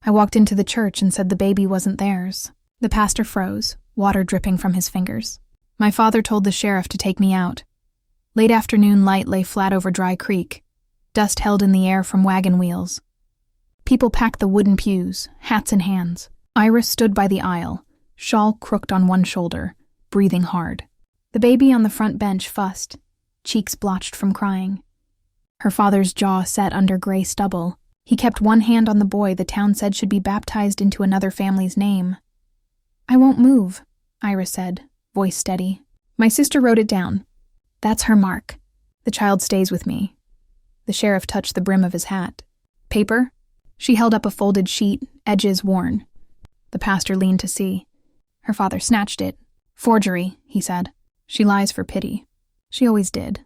I walked into the church and said the baby wasn't theirs. The pastor froze, water dripping from his fingers. My father told the sheriff to take me out. Late afternoon light lay flat over Dry Creek, dust held in the air from wagon wheels. People packed the wooden pews, hats in hands. Iris stood by the aisle, shawl crooked on one shoulder, breathing hard. The baby on the front bench fussed, cheeks blotched from crying. Her father's jaw set under gray stubble. He kept one hand on the boy the town said should be baptized into another family's name. "I won't move," Iris said, voice steady. "My sister wrote it down. That's her mark. The child stays with me." The sheriff touched the brim of his hat. "Paper?" She held up a folded sheet, edges worn. The pastor leaned to see. Her father snatched it. "Forgery," he said. "She lies for pity." She always did.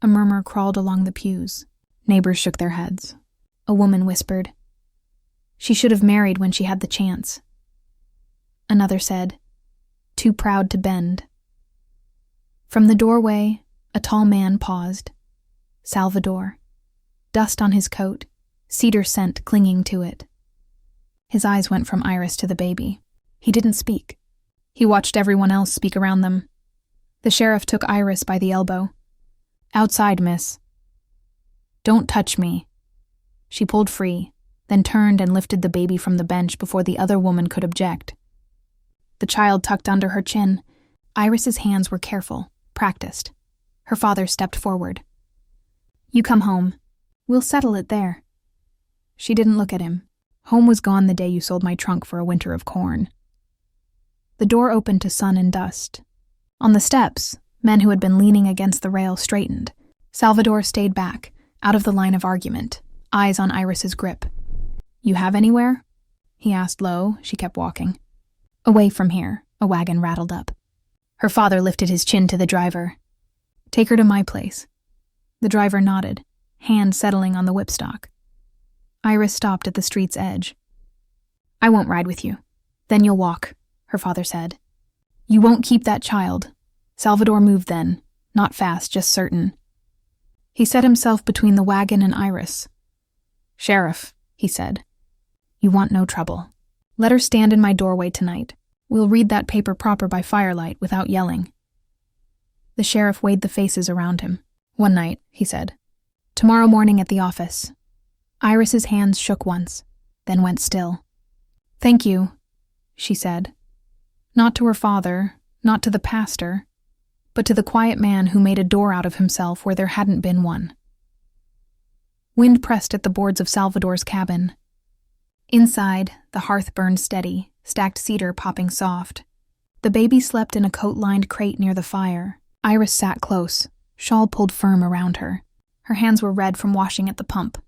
A murmur crawled along the pews. Neighbors shook their heads. A woman whispered, "She should have married when she had the chance." Another said, "Too proud to bend." From the doorway, a tall man paused. Salvador. Dust on his coat, cedar scent clinging to it. His eyes went from Iris to the baby. He didn't speak. He watched everyone else speak around them. The sheriff took Iris by the elbow. "Outside, miss." "Don't touch me." She pulled free, then turned and lifted the baby from the bench before the other woman could object. The child tucked under her chin. Iris's hands were careful, practiced. Her father stepped forward. "You come home. We'll settle it there." She didn't look at him. "Home was gone the day you sold my trunk for a winter of corn." The door opened to sun and dust. On the steps, men who had been leaning against the rail straightened. Salvador stayed back, out of the line of argument, eyes on Iris's grip. "You have anywhere?" he asked low. She kept walking. "Away from here," a wagon rattled up. Her father lifted his chin to the driver. "Take her to my place." The driver nodded, hand settling on the whipstock. Iris stopped at the street's edge. "I won't ride with you. Then you'll walk," her father said. "You won't keep that child." Salvador moved then, not fast, just certain. He set himself between the wagon and Iris. "Sheriff," he said, "you want no trouble. Let her stand in my doorway tonight. We'll read that paper proper by firelight without yelling." The sheriff weighed the faces around him. "One night," he said. "Tomorrow morning at the office." Iris's hands shook once, then went still. "Thank you," she said. Not to her father, not to the pastor, but to the quiet man who made a door out of himself where there hadn't been one. Wind pressed at the boards of Salvador's cabin. Inside, the hearth burned steady, stacked cedar popping soft. The baby slept in a coat-lined crate near the fire. Iris sat close, shawl pulled firm around her. Her hands were red from washing at the pump.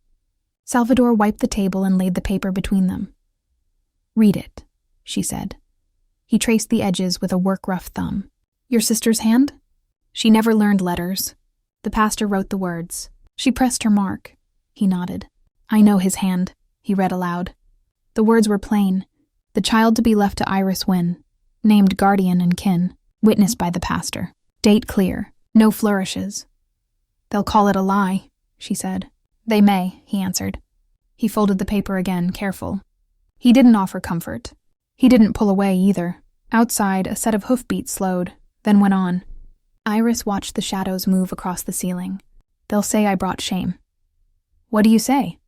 Salvador wiped the table and laid the paper between them. "Read it," she said. He traced the edges with a work-rough thumb. "Your sister's hand?" "She never learned letters." The pastor wrote the words. She pressed her mark. He nodded. "I know his hand," he read aloud. The words were plain. The child to be left to Iris Wynne, named guardian and kin, witnessed by the pastor. Date clear, no flourishes. "They'll call it a lie," she said. "They may," he answered. He folded the paper again, careful. He didn't offer comfort. He didn't pull away either. Outside, a set of hoofbeats slowed, then went on. Iris watched the shadows move across the ceiling. "They'll say I brought shame." "What do you say?"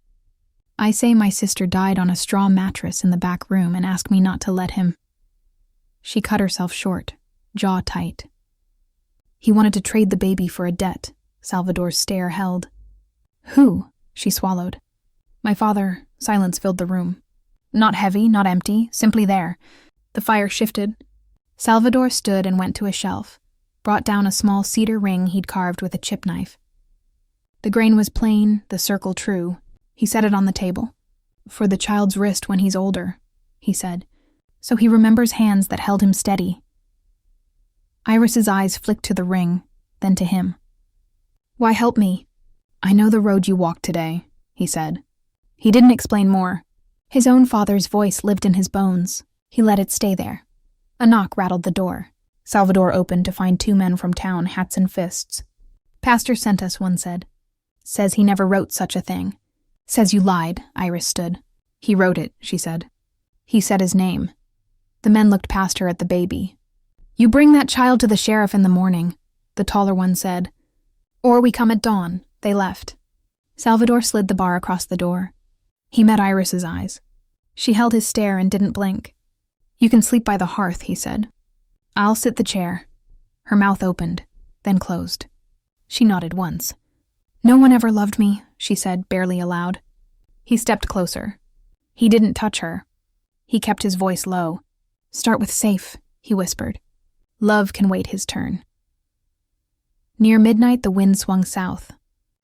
"I say my sister died on a straw mattress in the back room and ask me not to let him." She cut herself short, jaw tight. "He wanted to trade the baby for a debt," Salvador's stare held. "Who?" she swallowed. "My father." Silence filled the room. Not heavy, not empty, simply there. The fire shifted. Salvador stood and went to a shelf, brought down a small cedar ring he'd carved with a chip knife. The grain was plain, the circle true. He set it on the table. "For the child's wrist when he's older," he said, "so he remembers hands that held him steady." Iris's eyes flicked to the ring, then to him. "Why help me?" "I know the road you walked today," he said. He didn't explain more. His own father's voice lived in his bones. He let it stay there. A knock rattled the door. Salvador opened to find two men from town, hats in fists. "Pastor sent us," one said. "Says he never wrote such a thing." "Says you lied," Iris stood. He wrote it, she said. He said his name. The men looked past her at the baby. You bring that child to the sheriff in the morning, the taller one said. Or we come at dawn. They left. Salvador slid the bar across the door. He met Iris's eyes. She held his stare and didn't blink. You can sleep by the hearth, he said. I'll sit the chair. Her mouth opened, then closed. She nodded once. No one ever loved me, she said, barely aloud. He stepped closer. He didn't touch her. He kept his voice low. Start with safe, he whispered. Love can wait his turn. Near midnight, the wind swung south.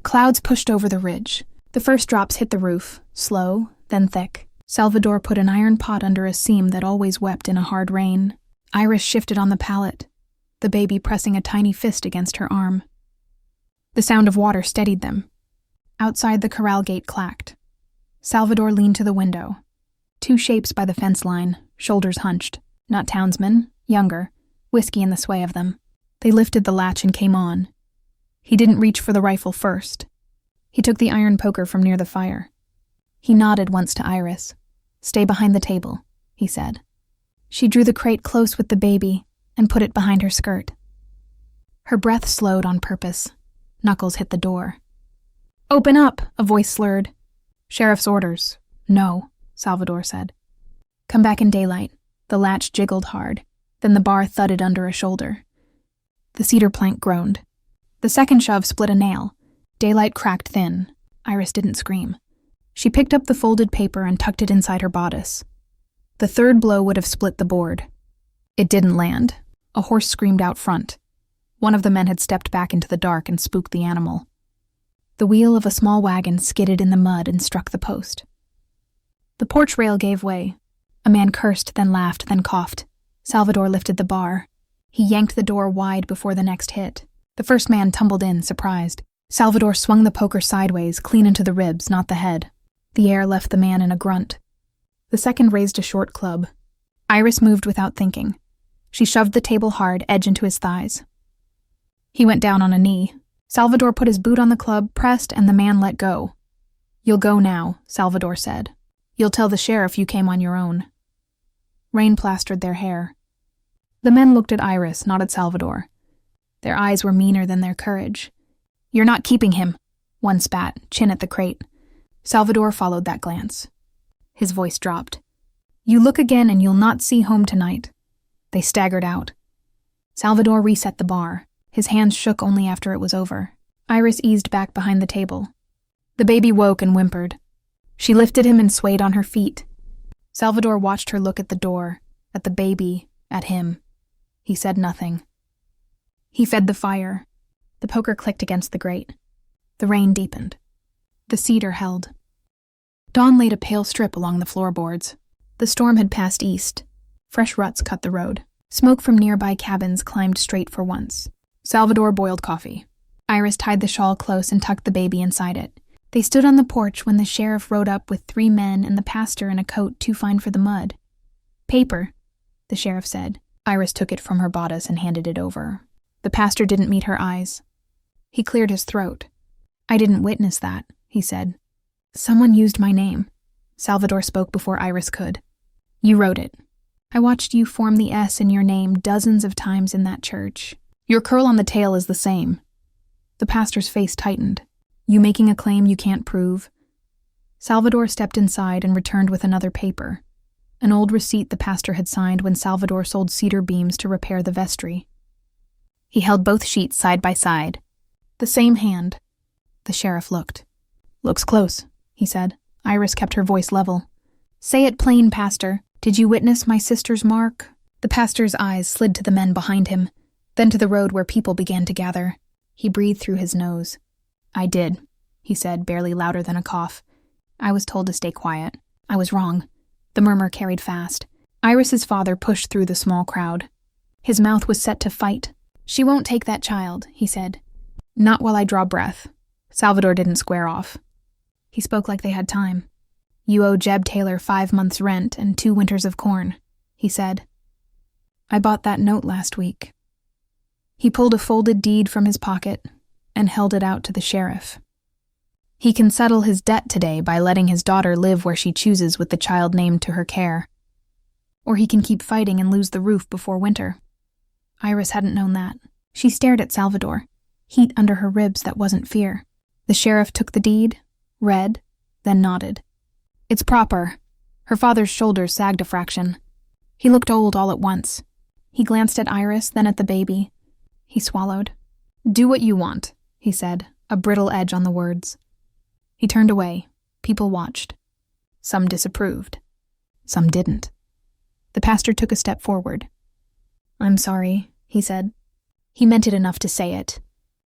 Clouds pushed over the ridge. The first drops hit the roof, slow, then thick. Salvador put an iron pot under a seam that always wept in a hard rain. Iris shifted on the pallet, the baby pressing a tiny fist against her arm. The sound of water steadied them. Outside, the corral gate clacked. Salvador leaned to the window. Two shapes by the fence line, shoulders hunched. Not townsmen, younger, whiskey in the sway of them. They lifted the latch and came on. He didn't reach for the rifle first. He took the iron poker from near the fire. He nodded once to Iris. Stay behind the table, he said. She drew the crate close with the baby and put it behind her skirt. Her breath slowed on purpose. Knuckles hit the door. Open up, a voice slurred. Sheriff's orders. No, Salvador said. Come back in daylight. The latch jiggled hard. Then the bar thudded under a shoulder. The cedar plank groaned. The second shove split a nail. Daylight cracked thin. Iris didn't scream. She picked up the folded paper and tucked it inside her bodice. The third blow would have split the board. It didn't land. A horse screamed out front. One of the men had stepped back into the dark and spooked the animal. The wheel of a small wagon skidded in the mud and struck the post. The porch rail gave way. A man cursed, then laughed, then coughed. Salvador lifted the bar. He yanked the door wide before the next hit. The first man tumbled in, surprised. Salvador swung the poker sideways, clean into the ribs, not the head. The air left the man in a grunt. The second raised a short club. Iris moved without thinking. She shoved the table hard, edge into his thighs. He went down on a knee. Salvador put his boot on the club, pressed, and the man let go. You'll go now, Salvador said. You'll tell the sheriff you came on your own. Rain plastered their hair. The men looked at Iris, not at Salvador. Their eyes were meaner than their courage. You're not keeping him, one spat, chin at the crate. Salvador followed that glance. His voice dropped. You look again and you'll not see home tonight. They staggered out. Salvador reset the bar. His hands shook only after it was over. Iris eased back behind the table. The baby woke and whimpered. She lifted him and swayed on her feet. Salvador watched her look at the door, at the baby, at him. He said nothing. He fed the fire. The poker clicked against the grate. The rain deepened. The cedar held. Dawn laid a pale strip along the floorboards. The storm had passed east. Fresh ruts cut the road. Smoke from nearby cabins climbed straight for once. Salvador boiled coffee. Iris tied the shawl close and tucked the baby inside it. They stood on the porch when the sheriff rode up with 3 men and the pastor in a coat too fine for the mud. Paper, the sheriff said. Iris took it from her bodice and handed it over. The pastor didn't meet her eyes. He cleared his throat. I didn't witness that, he said. Someone used my name. Salvador spoke before Iris could. You wrote it. I watched you form the S in your name dozens of times in that church. Your curl on the tail is the same. The pastor's face tightened. You making a claim you can't prove? Salvador stepped inside and returned with another paper. An old receipt the pastor had signed when Salvador sold cedar beams to repair the vestry. He held both sheets side by side. The same hand. The sheriff looked. Looks close, he said. Iris kept her voice level. Say it plain, Pastor. Did you witness my sister's mark? The pastor's eyes slid to the men behind him, then to the road where people began to gather. He breathed through his nose. I did, he said, barely louder than a cough. I was told to stay quiet. I was wrong. The murmur carried fast. Iris's father pushed through the small crowd. His mouth was set to fight. She won't take that child, he said. Not while I draw breath. Salvador didn't square off. He spoke like they had time. You owe Jeb Taylor 5 months' rent and 2 winters of corn, he said. I bought that note last week. He pulled a folded deed from his pocket and held it out to the sheriff. He can settle his debt today by letting his daughter live where she chooses with the child named to her care. Or he can keep fighting and lose the roof before winter. Iris hadn't known that. She stared at Salvador, heat under her ribs that wasn't fear. The sheriff took the deed, read, then nodded. It's proper. Her father's shoulders sagged a fraction. He looked old all at once. He glanced at Iris, then at the baby. He swallowed. Do what you want, he said, a brittle edge on the words. He turned away. People watched. Some disapproved. Some didn't. The pastor took a step forward. I'm sorry, he said. He meant it enough to say it.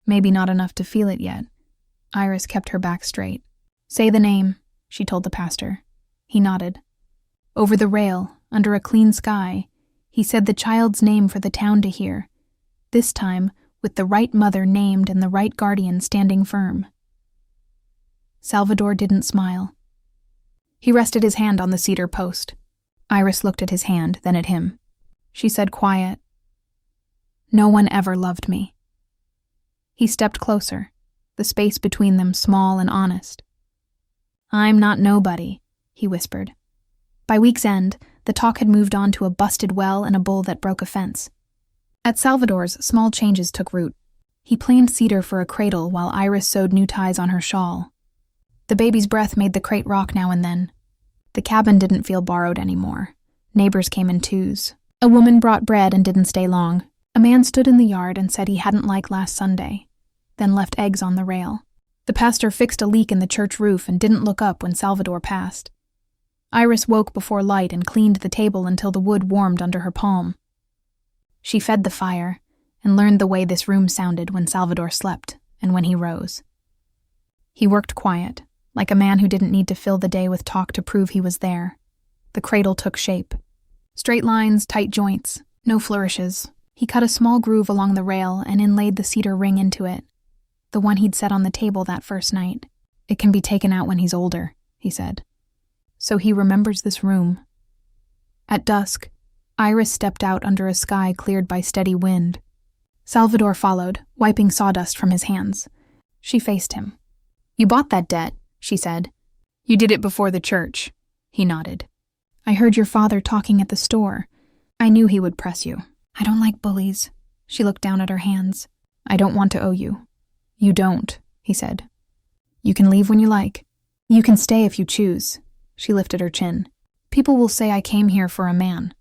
Maybe not enough to feel it yet. Iris kept her back straight. Say the name, she told the pastor. He nodded. Over the rail, under a clean sky, he said the child's name for the town to hear, this time with the right mother named and the right guardian standing firm. Salvador didn't smile. He rested his hand on the cedar post. Iris looked at his hand, then at him. She said quiet, No one ever loved me. He stepped closer, the space between them small and honest. I'm not nobody, he whispered. By week's end, the talk had moved on to a busted well and a bull that broke a fence. At Salvador's, small changes took root. He planed cedar for a cradle while Iris sewed new ties on her shawl. The baby's breath made the crate rock now and then. The cabin didn't feel borrowed anymore. Neighbors came in twos. A woman brought bread and didn't stay long. A man stood in the yard and said he hadn't liked last Sunday, then left eggs on the rail. The pastor fixed a leak in the church roof and didn't look up when Salvador passed. Iris woke before light and cleaned the table until the wood warmed under her palm. She fed the fire and learned the way this room sounded when Salvador slept and when he rose. He worked quiet, like a man who didn't need to fill the day with talk to prove he was there. The cradle took shape. Straight lines, tight joints, no flourishes. He cut a small groove along the rail and inlaid the cedar ring into it, the one he'd set on the table that first night. It can be taken out when he's older, he said. So he remembers this room. At dusk, Iris stepped out under a sky cleared by steady wind. Salvador followed, wiping sawdust from his hands. She faced him. You bought that debt, she said. You did it before the church. He nodded. I heard your father talking at the store. I knew he would press you. I don't like bullies. She looked down at her hands. I don't want to owe you. You don't, he said. You can leave when you like. You can stay if you choose. She lifted her chin. People will say I came here for a man.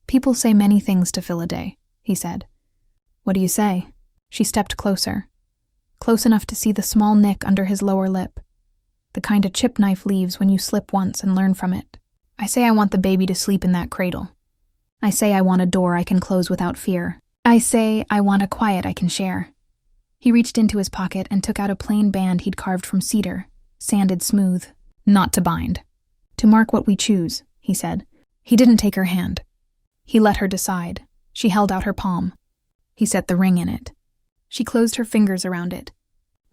People say many things to fill a day, he said. What do you say? She stepped closer, close enough to see the small nick under his lower lip, the kind a chip knife leaves when you slip once and learn from it. I say I want the baby to sleep in that cradle. I say I want a door I can close without fear. I say I want a quiet I can share. He reached into his pocket and took out a plain band he'd carved from cedar, sanded smooth. Not to bind. To mark what we choose, he said. He didn't take her hand. He let her decide. She held out her palm. He set the ring in it. She closed her fingers around it.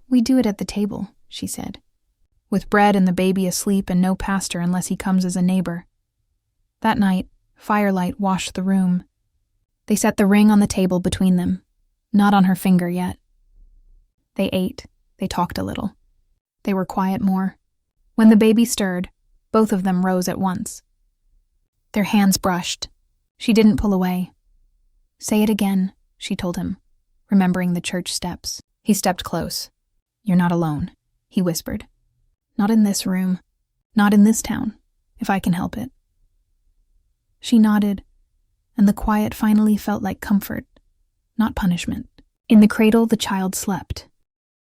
We do it at the table, she said. With bread and the baby asleep and no pastor unless he comes as a neighbor. That night, firelight washed the room. They set the ring on the table between them, not on her finger yet. They ate. They talked a little. They were quiet more. When the baby stirred, both of them rose at once. Their hands brushed. She didn't pull away. Say it again, she told him, remembering the church steps. He stepped close. You're not alone, he whispered. Not in this room. Not in this town, if I can help it. She nodded, and the quiet finally felt like comfort, not punishment. In the cradle, the child slept.